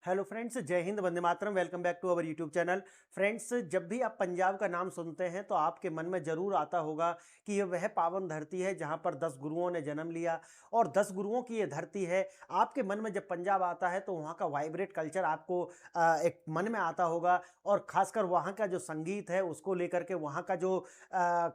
Hello friends, जय हिंद, वंदे मातरम। Welcome back to our YouTube channel. Friends, जब भी आप पंजाब का नाम सुनते हैं तो आपके मन में जरूर आता होगा कि ये वह पावन धरती है जहां पर 10 गुरुओं ने जन्म लिया और 10 गुरुओं की ये धरती है। आपके मन में जब पंजाब आता है तो वहाँ का वाइब्रेट कल्चर आपको एक मन में आता होगा और खासकर वहाँ का जो संगीत है उसको लेकर के, वहाँ का जो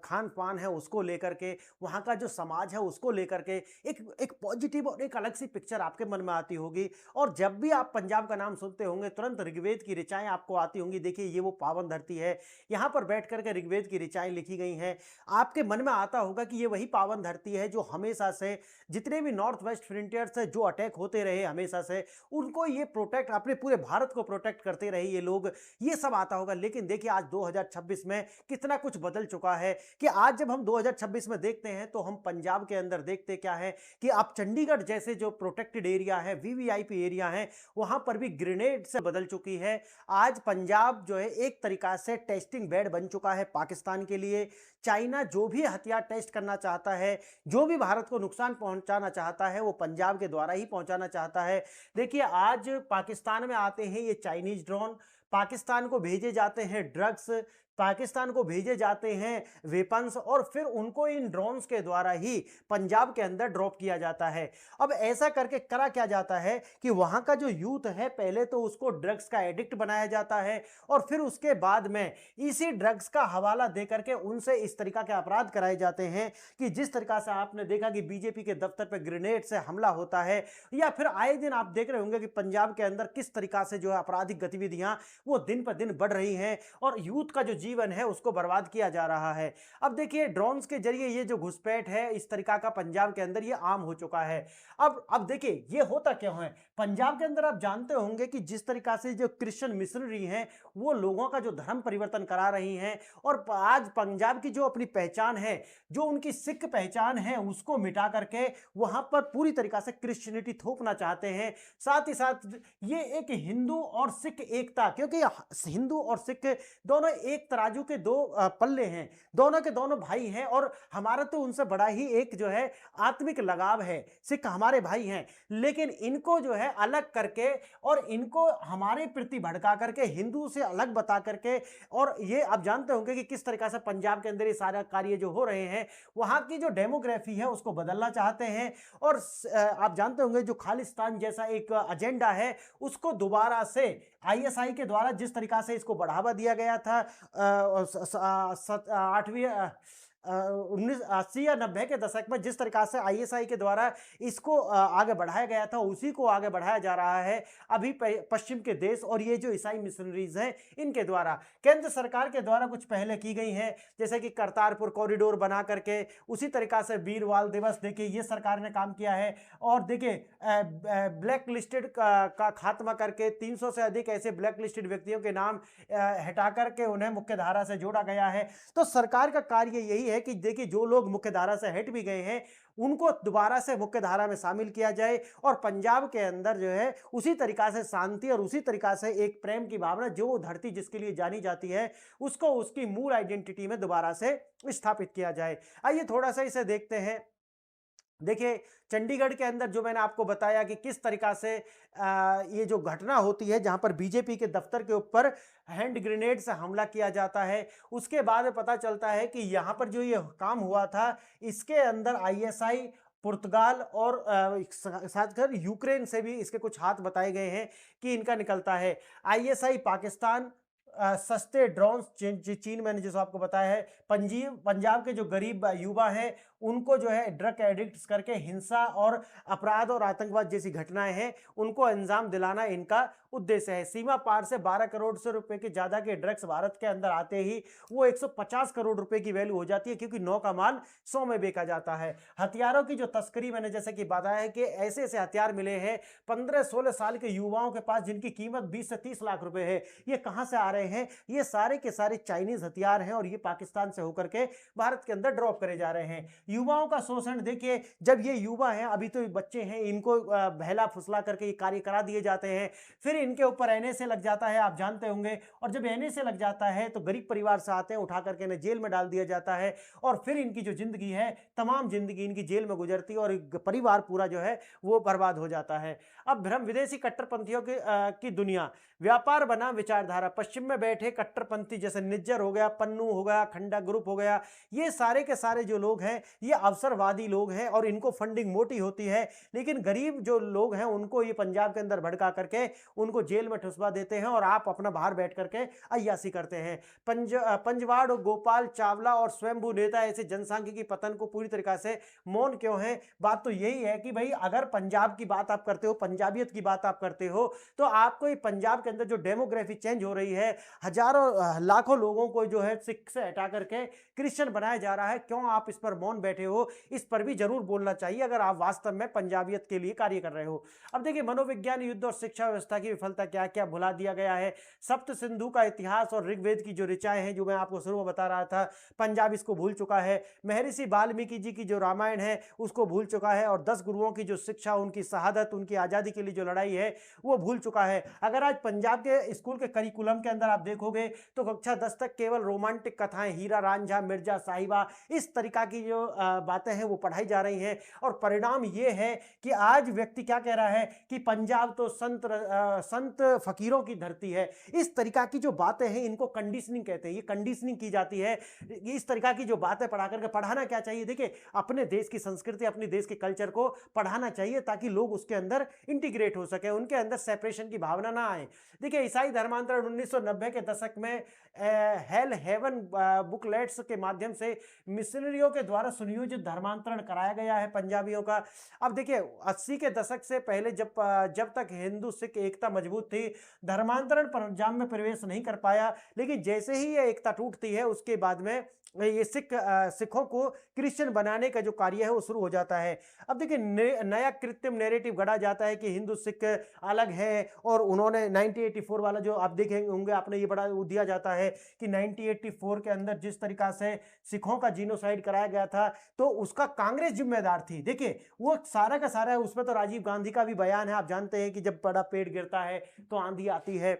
खान पान है उसको लेकर के, वहाँ का जो समाज है उसको लेकर के एक एक पॉजिटिव और एक अलग सी पिक्चर आपके मन में आती होगी। और जब भी आप पंजाब का नाम सुनते होंगे तुरंत ऋग्वेद की ऋचाएं आपको आती होंगी। देखिए, ये वो पावन धरती है, यहाँ पर बैठ करके ऋग्वेद की ऋचाएं लिखी गई हैं। आपके मन में आता होगा कि ये वही पावन धरती है जो हमेशा से जितने भी नॉर्थ वेस्ट फ्रंटियर्स है जो अटैक होते रहे हमेशा से, उनको ये प्रोटेक्ट, अपने पूरे भारत को प्रोटेक्ट करते रहे ये लोग, ये सब आता होगा। लेकिन देखिए, आज 2026 में कितना कुछ बदल चुका है कि आज जब हम 2026 में देखते हैं तो हम पंजाब के अंदर देखते क्या है कि अब चंडीगढ़ जैसे जो प्रोटेक्टेड एरिया है, वीवीआईपी एरिया है, वहां पर भी ग्रेनेड से बदल चुकी है। आज पंजाब जो है एक तरीका से टेस्टिंग बेड बन चुका है पाकिस्तान के लिए। चाइना जो भी हथियार टेस्ट करना चाहता है, जो भी भारत को नुकसान पहुंचाना चाहता है, वो पंजाब के द्वारा ही पहुंचाना चाहता है। देखिए, आज पाकिस्तान में आते हैं ये चाइनीज ड्रोन, पाकिस्तान को भेजे जाते हैं ड्रग्स, पाकिस्तान को भेजे जाते हैं वेपन्स, और फिर उनको इन ड्रोन्स के द्वारा ही पंजाब के अंदर ड्रॉप किया जाता है। अब ऐसा करके करा क्या जाता है कि वहां का जो यूथ है पहले तो उसको ड्रग्स का एडिक्ट बनाया जाता है और फिर उसके बाद में इसी ड्रग्स का हवाला दे करके उनसे इस तरीका के अपराध कराए जाते हैं कि जिस तरीका से आपने देखा कि बीजेपी के दफ्तर पर ग्रेनेड से हमला होता है, या फिर आए दिन आप देख रहे होंगे कि पंजाब के अंदर किस तरीका से जो है आपराधिक गतिविधियां वो दिन पर दिन बढ़ रही हैं और यूथ का जो जीवन है उसको बर्बाद किया जा रहा है। अब देखिए, ड्रोन्स के जरिए ये जो घुसपैठ है इस तरीका का पंजाब के अंदर ये आम हो चुका है। अब देखिए, ये होता क्यों है पंजाब के अंदर, आप जानते होंगे कि जिस तरीका से जो क्रिश्चियन मिशनरी हैं वो लोगों का जो धर्म परिवर्तन करा रही हैं और आज पंजाब की जो अपनी पहचान है, जो उनकी सिख पहचान है, उसको मिटा करके वहां पर पूरी तरीका से क्रिश्चियनिटी थोपना चाहते हैं। साथ ही साथ ये एक हिंदू और सिख एकता, क्योंकि हिंदू और सिख दोनों एक तराजू के दो पल्ले हैं, दोनों के दोनों भाई हैं और हमारा तो उनसे बड़ा ही एक जो है आत्मिक लगाव है। सिख हमारे भाई हैं, लेकिन इनको जो है अलग करके और इनको हमारे प्रति भड़का करके हिंदू से अलग बता करके, और ये आप जानते होंगे कि किस तरीका से पंजाब के अंदर ये सारा कार्य जो हो रहे हैं, वहां की जो डेमोग्राफी है उसको बदलना चाहते हैं। और आप जानते होंगे जो खालिस्तान जैसा एक एजेंडा है उसको दोबारा से आईएसआई के द्वारा जिस तरीका से इसको बढ़ावा दिया गया था 8वीं 1980 या 90 के दशक में, जिस तरीका से आईएसआई के द्वारा इसको आगे बढ़ाया गया था उसी को आगे बढ़ाया जा रहा है अभी पश्चिम के देश और ये जो ईसाई मिशनरीज हैं इनके द्वारा। केंद्र सरकार के द्वारा कुछ पहले की गई हैं, जैसे कि करतारपुर कॉरिडोर बना करके, उसी तरीका से वीरवाल दिवस देखिए ये सरकार ने काम किया है। और देखिए, ब्लैक लिस्टेड का खात्मा करके 300 से अधिक ऐसे ब्लैक लिस्टेड व्यक्तियों के नाम हटा करके उन्हें मुख्य धारा से जोड़ा गया है। तो सरकार का कार्य यही है कि देखिए, जो लोग मुख्य धारा से हट भी गए हैं उनको दोबारा से मुख्य धारा में शामिल किया जाए और पंजाब के अंदर जो है उसी तरीका से शांति और उसी तरीका से एक प्रेम की भावना, जो धरती जिसके लिए जानी जाती है, उसको उसकी मूल आइडेंटिटी में दोबारा से स्थापित किया जाए। आइए थोड़ा सा इसे देखते हैं। देखिए, चंडीगढ़ के अंदर जो मैंने आपको बताया कि किस तरीका से ये जो घटना होती है जहां पर बीजेपी के दफ्तर के ऊपर हैंड ग्रेनेड से हमला किया जाता है, उसके बाद पता चलता है कि यहां पर जो ये काम हुआ था इसके अंदर आईएसआई, पुर्तगाल और साथकर यूक्रेन से भी इसके कुछ हाथ बताए गए हैं कि इनका निकलता है। आईएसआई पाकिस्तान, सस्ते ड्रोन चीन मैंने जैसे आपको बताया है, पंजाब के जो गरीब युवा हैं उनको जो है ड्रग एडिक्ट्स करके हिंसा और अपराध और आतंकवाद जैसी घटनाएं हैं उनको अंजाम दिलाना इनका उद्देश्य है। सीमा पार से 12 करोड़ से रुपए के ज्यादा के ड्रग्स भारत के अंदर आते ही वो 150 करोड़ रुपए की वैल्यू हो जाती है, क्योंकि 9 का माल 100 में बेचा जाता है। हथियारों की जो तस्करी मैंने जैसे कि बताया है कि ऐसे ऐसे हथियार मिले हैं 15-16 साल के युवाओं के पास जिनकी कीमत 20 से 30 लाख रुपए है। ये कहां से आ रहे हैं? ये सारे के सारे चाइनीज हथियार हैं और ये पाकिस्तान से होकर के भारत के अंदर ड्रॉप करे जा रहे हैं। युवाओं का शोषण, देखिए जब ये युवा हैं, अभी तो बच्चे हैं, इनको बहला फुसला करके ये कार्य करा दिए जाते हैं, फिर इनके ऊपर एनए लग जाता है, आप जानते होंगे। और जब एनए लग जाता है तो गरीब परिवार से आते हैं, उठा करके इन्हें जेल में डाल दिया जाता है, और फिर इनकी जो जिंदगी है, तमाम जिंदगी इनकी जेल में गुजरती है, और परिवार पूरा जो है वो बर्बाद हो जाता है। अब भ्रम विदेशी कट्टरपंथियों की दुनिया व्यापार बना विचारधारा। पश्चिम में बैठे कट्टरपंथी जैसे निज्जर हो गया, पन्नू हो गया, खंडा ग्रुप हो गया, ये सारे के सारे जो लोग हैं ये अवसरवादी लोग हैं, और इनको फंडिंग मोटी होती है। लेकिन गरीब जो लोग हैं उनको ये पंजाब के अंदर भड़का करके उनको जेल में ठुसवा देते हैं, और आप अपना बाहर बैठ करके अय्यासी करते हैं। पंजवाड़ और गोपाल चावला और स्वयंभू नेता ऐसे जनसांख्यिकी पतन को पूरी तरीके से मौन क्यों है? बात तो यही है कि भाई अगर पंजाब की बात आप करते हो, पंजाबियत की बात आप करते हो, तो आपको ये पंजाब के अंदर जो डेमोग्राफी चेंज हो रही है, हजारों लाखों लोगों को जो है सिख से हटा करके क्रिश्चियन बनाया जा रहा है, क्यों आप इस पर मौन बैठे हो? इस पर भी जरूर बोलना चाहिए अगर आप वास्तव में पंजाबियत के लिए कार्य कर रहे हो। अब देखिए, मनोविज्ञान, युद्ध और शिक्षा व्यवस्था की विफलता क्या क्या भुला दिया गया है। सप्त सिंधु का इतिहास और ऋग्वेद की जो ऋचाएं हैं, जो मैं आपको शुरू में बता रहा था, पंजाब इसको भूल चुका है। महर्षि वाल्मीकि जी की जो रामायण है उसको भूल चुका है, और 10 गुरुओं की जो शिक्षा, उनकी शहादत, उनकी आजादी के लिए जो लड़ाई है वो भूल चुका है। अगर आज पंजाब के स्कूल के करिकुलम के अंदर आप देखोगे तो कक्षा 10 तक केवल रोमांटिक कथाएं, हीरा रांझा, मिर्जा साहिबा, इस तरीका की जो बातें हैं वो पढ़ाई जा रही हैं, और परिणाम ये है कि आज व्यक्ति क्या कह रहा है कि पंजाब तो संत फकीरों की धरती है। इस तरीका की जो बातें हैं इनको कंडीशनिंग कहते हैं, ये कंडीशनिंग की जाती है। इस तरीका की जो बातें पढ़ा करके, पढ़ाना क्या चाहिए? देखिए, अपने देश की संस्कृति, अपने देश के कल्चर को पढ़ाना चाहिए ताकि लोग उसके अंदर इंटीग्रेट हो सके, उनके अंदर सेपरेशन की भावना ना आए। देखिए, ईसाई धर्मांतरण 1990 के दशक में हेल हेवन बुकलेट्स के माध्यम से मिशनरियों के द्वारा सुनियोजित धर्मांतरण कराया गया है पंजाबियों का। अब देखिए, 80 के दशक से पहले जब तक हिंदू सिख एकता मजबूत थी, धर्मांतरण पंजाब में प्रवेश नहीं कर पाया। लेकिन जैसे ही ये एकता टूटती है, उसके बाद में ये सिखों को क्रिश्चियन बनाने का जो कार्य है वो शुरू हो जाता है। अब देखिए, नया कृत्रिम नैरेटिव गढ़ा जाता है कि हिंदू सिख अलग है, और उन्होंने 1984 वाला जो आप देखेंगे होंगे, आपने ये बड़ा दिया जाता है कि 1984 के अंदर जिस तरीका से सिखों का जीनोसाइड कराया गया था, तो उसका कांग्रेस जिम्मेदार थी। देखिए, वो सारा का सारा है, उसमें तो राजीव गांधी का भी बयान है। आप जानते हैं कि जब बड़ा पेड़ गिरता है तो आंधी आती है।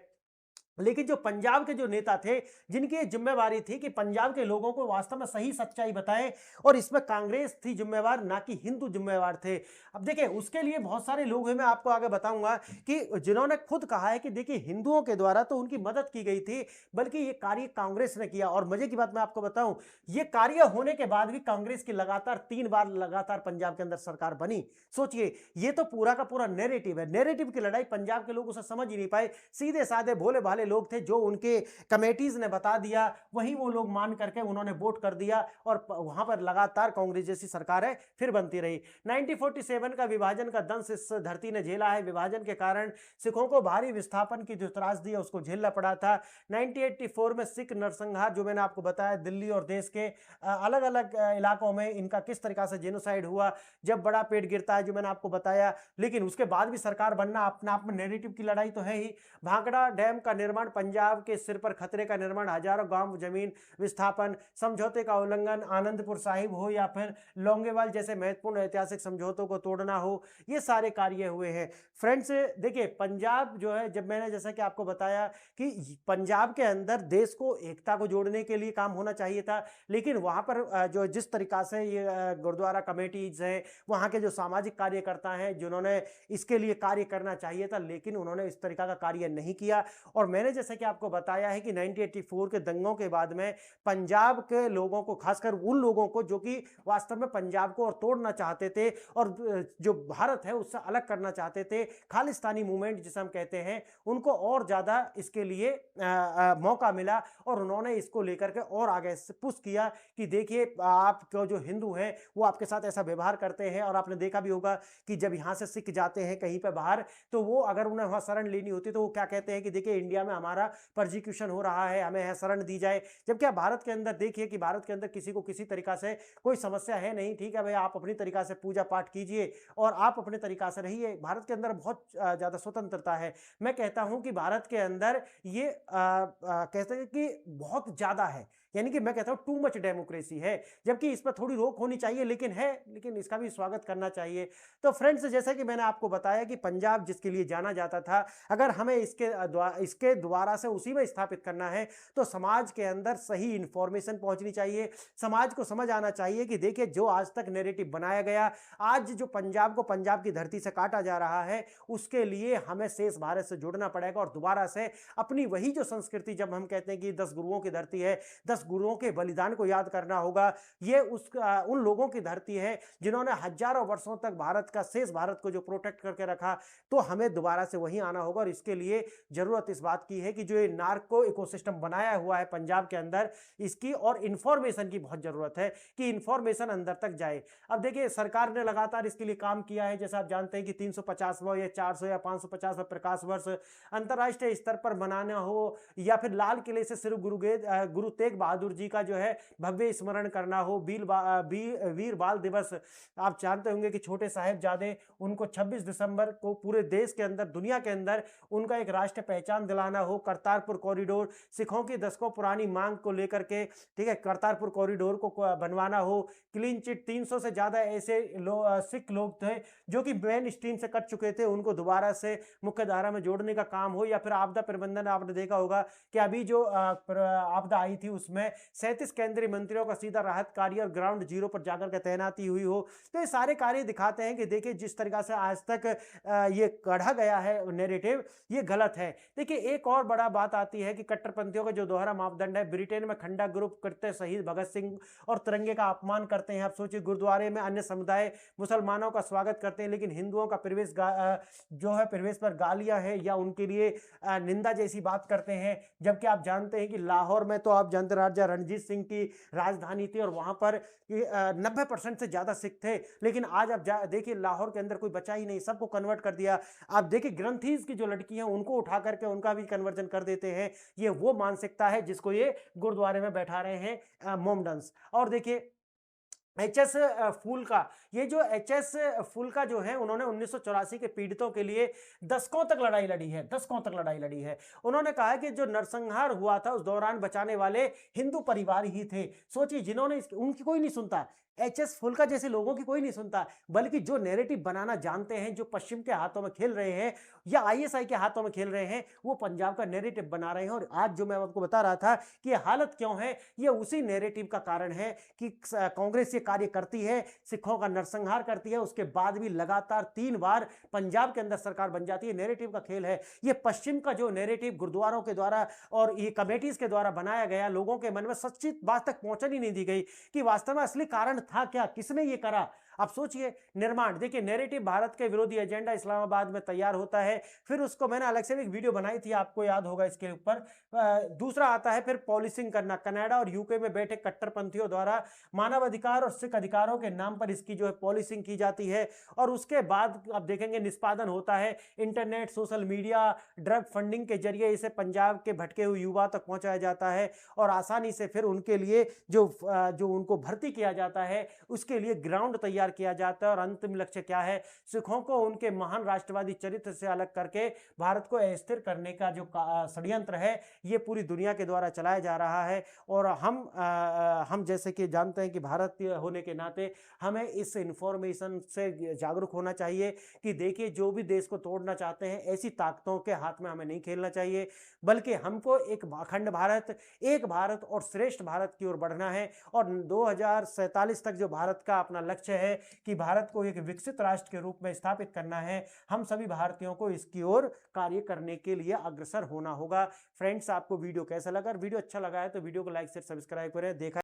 लेकिन जो पंजाब के जो नेता थे, जिनकी ये जिम्मेवारी थी कि पंजाब के लोगों को वास्तव में सही सच्चाई बताएं, और इसमें कांग्रेस थी जिम्मेवार, ना कि हिंदू जिम्मेवार थे। अब देखिए, उसके लिए बहुत सारे लोग हैं, मैं आपको आगे बताऊंगा, कि जिन्होंने खुद कहा है कि देखिए, हिंदुओं के द्वारा तो उनकी मदद की गई थी, बल्कि ये कार्य कांग्रेस ने किया। और मजे की बात मैं आपको बताऊं, ये कार्य होने के बाद भी कांग्रेस की लगातार 3 बार लगातार पंजाब के अंदर सरकार बनी। सोचिए, ये तो पूरा का पूरा नैरेटिव है। नैरेटिव की लड़ाई पंजाब के लोग उसे समझ ही नहीं पाए। सीधे साधे भोले भाले लोग थे, जो उनके कमेटीज ने बता दिया वही वो लोग मान करके उन्होंने वोट कर दिया, और वहां पर लगातार कांग्रेस जैसी सरकारें फिर बनती रही। 1947 का विभाजन का दंश इस धरती ने झेला है। विभाजन के कारण सिखों को भारी विस्थापन की जो त्रासदी है उसको झेलना पड़ा था। 1984 में सिख नरसंहार, जो मैंने आपको बताया, दिल्ली और देश के अलग अलग इलाकों में इनका किस तरीका से जेनोसाइड हुआ, जब बड़ा पेड़ गिरता है, जो मैंने आपको बताया। लेकिन उसके बाद भी सरकार बनना अपने आप में नैरेटिव की लड़ाई तो है ही। भाखड़ा डैम का निर्माण, पंजाब के सिर पर खतरे का निर्माण, हजारों गांव जमीन विस्थापन, समझौते का उल्लंघन, आनंदपुर साहिब हो या फिर लोंगेवाल जैसे महत्वपूर्ण ऐतिहासिक समझौतों को तोड़ना हो, ये सारे कार्य हुए हैं। फ्रेंड्स, देखिए, पंजाब जो है, जब मैंने जैसा कि आपको बताया कि पंजाब के अंदर देश को एकता को जोड़ने के लिए काम होना चाहिए था, लेकिन वहां पर जो जिस तरीका से ये गुरुद्वारा कमेटीज हैं, वहां के जो सामाजिक कार्यकर्ता हैं, जिन्होंने इसके लिए कार्य करना चाहिए था, लेकिन उन्होंने इस तरीका का कार्य नहीं किया। और मैंने जैसे कि आपको बताया है कि 1984 के दंगों के बाद में पंजाब के लोगों को, खासकर उन लोगों को जो कि वास्तव में पंजाब को और तोड़ना चाहते थे, और जो भारत है उससे अलग करना चाहते थे, खालिस्तानी मूवमेंट जिसे हम कहते हैं, उनको और ज्यादा इसके लिए मौका मिला, और उन्होंने इसको लेकर के और आगे से पुश किया कि देखिए, आपको जो हिंदू हैं वो आपके साथ ऐसा व्यवहार करते हैं। और आपने देखा भी होगा कि जब यहां से सिख जाते हैं कहीं पर बाहर, तो वो अगर उन्हें वहां शरण लेनी होती तो वो क्या कहते हैं कि देखिए, इंडिया में हमारा परसिक्यूशन हो रहा है, हमें शरण दी जाए। जबकि आप भारत के अंदर देखिए कि भारत के अंदर किसी को किसी तरीका से कोई समस्या है नहीं। ठीक है भाई, आप अपनी तरीका से पूजा पाठ कीजिए और आप अपने तरीका से रहिए। भारत के अंदर बहुत ज्यादा स्वतंत्रता है। मैं कहता हूं कि भारत के अंदर ये कहते हैं कि बहुत ज्यादा है यानी कि मैं कहता हूं टू मच डेमोक्रेसी है, जबकि इस पर थोड़ी रोक होनी चाहिए, लेकिन है, लेकिन इसका भी स्वागत करना चाहिए। तो फ्रेंड्स, जैसा कि मैंने आपको बताया कि पंजाब जिसके लिए जाना जाता था, अगर हमें इसके द्वारा से उसी में स्थापित करना है तो समाज के अंदर सही इंफॉर्मेशन पहुंचनी चाहिए। समाज को समझ आना चाहिए कि देखिए, जो आज तक नैरेटिव बनाया गया, आज जो पंजाब को पंजाब की धरती से काटा जा रहा है, उसके लिए हमें शेष भारत से जुड़ना पड़ेगा और दोबारा से अपनी वही जो संस्कृति, जब हम कहते हैं कि 10 गुरुओं की धरती है, 10 गुरुओं के बलिदान को याद करना होगा। ये उन लोगों की धरती है जिन्होंने हजारों वर्षों तक भारत का, शेष भारत को जो प्रोटेक्ट करके रखा, तो हमें दोबारा से वहीं आना होगा। और इसके लिए जरूरत इस बात की है कि जो ये नार्को इकोसिस्टम बनाया हुआ है पंजाब के अंदर, इसकी और इंफॉर्मेशन की बहुत जरूरत है कि इंफॉर्मेशन अंदर तक जाए। अब देखिए, सरकार ने लगातार इसके लिए काम किया है। जैसा आप जानते हैं कि 350वां या 400 या 550वां प्रकाश वर्ष अंतर्राष्ट्रीय स्तर पर मनाना हो, या फिर लाल किले से सिर्फ गुरु तेग बहादुर जी का जो है भव्य स्मरण करना हो, वीर बाल दिवस, आप जानते होंगे कि छोटे साहिबजादे, उनको 26 दिसंबर को पूरे देश के अंदर, दुनिया के अंदर उनका एक राष्ट्रीय पहचान दिलाना हो, करतारपुर कॉरिडोर, सिखों की दशकों पुरानी मांग को लेकर के, ठीक है, करतारपुर कॉरिडोर को बनवाना हो, क्लीन चिट, 300 से ज्यादा ऐसे सिख लोग थे जो कि मेन स्ट्रीम से कट चुके थे, उनको दोबारा से मुख्य धारा में जोड़ने का काम हो। या फिर आपदा प्रबंधन, आपने देखा होगा कि अभी जो आपदा आई थी उसमें 37 केंद्रीय मंत्रियों का सीधा राहत कार्य और ग्राउंड जीरो पर जाकर के तैनाती हुई हो। तो ये सारे कार्य दिखाते हैं कि देखिए, जिस तरीका से आज तक ये गढ़ा गया है नैरेटिव, ये गलत है। देखिए, एक और बड़ा बात आती है कि कट्टरपंथियों का जो दोहरा मापदंड है, ब्रिटेन में खंडा ग्रुप करते शहीद भगत सिंह और तिरंगे का अपमान करते हैं। आप सोचिए, गुरुद्वारे में अन्य समुदाय मुसलमानों का स्वागत करते हैं, लेकिन हिंदुओं का जो है प्रवेश पर गालियां हैं या उनके लिए निंदा जैसी बात करते हैं। जबकि आप जानते हैं कि लाहौर में, तो आप जानते, राजा रणजीत सिंह की राजधानी थी और वहां पर 90% से ज्यादा सिख थे, लेकिन आज आप देखिए, लाहौर के अंदर कोई बचा ही नहीं, सबको कन्वर्ट कर दिया। आप देखिए, ग्रंथीज की जो लड़की हैं उनको उठा करके उनका भी कन्वर्जन कर देते हैं। ये वो मानसिकता है जिसको ये गुरुद्वारे में बैठा रहे हैं मोमडन्स। और देखिए, एच.एस. फूलका, ये जो एच.एस. फूलका जो है, उन्होंने 1984 के पीड़ितों के लिए दशकों तक लड़ाई लड़ी है, दशकों तक लड़ाई लड़ी है। उन्होंने कहा कि जो नरसंहार हुआ था उस दौरान बचाने वाले हिंदू परिवार ही थे। सोचिए, जिन्होंने उनकी कोई नहीं सुनता, एच.एस. फुल्का जैसे लोगों की कोई नहीं सुनता, बल्कि जो नैरेटिव बनाना जानते हैं, जो पश्चिम के हाथों में खेल रहे हैं या आईएसआई के हाथों में खेल रहे हैं, वो पंजाब का नैरेटिव बना रहे हैं। और आज जो मैं आपको बता रहा था कि ये हालत क्यों है, ये उसी नैरेटिव का कारण है कि कांग्रेस ये कार्य करती है, सिखों का नरसंहार करती है, उसके बाद भी लगातार 3 बार पंजाब के अंदर सरकार बन जाती है। नैरेटिव का खेल है ये। पश्चिम का जो नैरेटिव गुरुद्वारों के द्वारा और ये कमेटीज के द्वारा बनाया गया, लोगों के मन में सच्ची बात तक पहुंचन ही नहीं दी गई कि वास्तव में असली कारण था क्या, किसने ये करा। आप सोचिए, निर्माण, देखिए, नैरेटिव भारत के विरोधी एजेंडा इस्लामाबाद में तैयार होता है, फिर उसको मैंने अलग से एक वीडियो बनाई थी, आपको याद होगा इसके ऊपर। दूसरा आता है फिर पॉलिसिंग करना, कनाडा और यूके में बैठे कट्टरपंथियों द्वारा मानव अधिकार और सिख अधिकारों के नाम पर इसकी जो है पॉलिसिंग की जाती है। और उसके बाद आप देखेंगे निष्पादन होता है internet, social media, drug funding के जरिए इसे पंजाब के भटके हुए युवा तक पहुंचाया जाता है और आसानी से फिर उनके लिए जो उनको भर्ती किया जाता है, उसके लिए ग्राउंड तैयार किया जाता है। और अंतिम लक्ष्य क्या है, सिखों को उनके महान राष्ट्रवादी चरित्र से अलग करके भारत को अस्थिर करने का जो षड्यंत्र है, ये पूरी दुनिया के द्वारा चलाया जा रहा है। और हम जैसे कि जानते हैं कि भारतीय होने के नाते हमें इस इंफॉर्मेशन से जागरूक होना चाहिए कि देखिए, जो भी देश को तोड़ना चाहते हैं, ऐसी ताकतों के हाथ में हमें नहीं खेलना चाहिए, बल्कि हमको एक अखंड भारत, एक भारत और श्रेष्ठ भारत की ओर बढ़ना है। और 2047 तक जो भारत का अपना लक्ष्य है कि भारत को एक विकसित राष्ट्र के रूप में स्थापित करना है, हम सभी भारतीयों को इसकी ओर कार्य करने के लिए अग्रसर होना होगा। फ्रेंड्स, आपको वीडियो कैसा लगा? वीडियो अच्छा लगा है तो वीडियो को लाइक शेयर सब्सक्राइब करें। देखा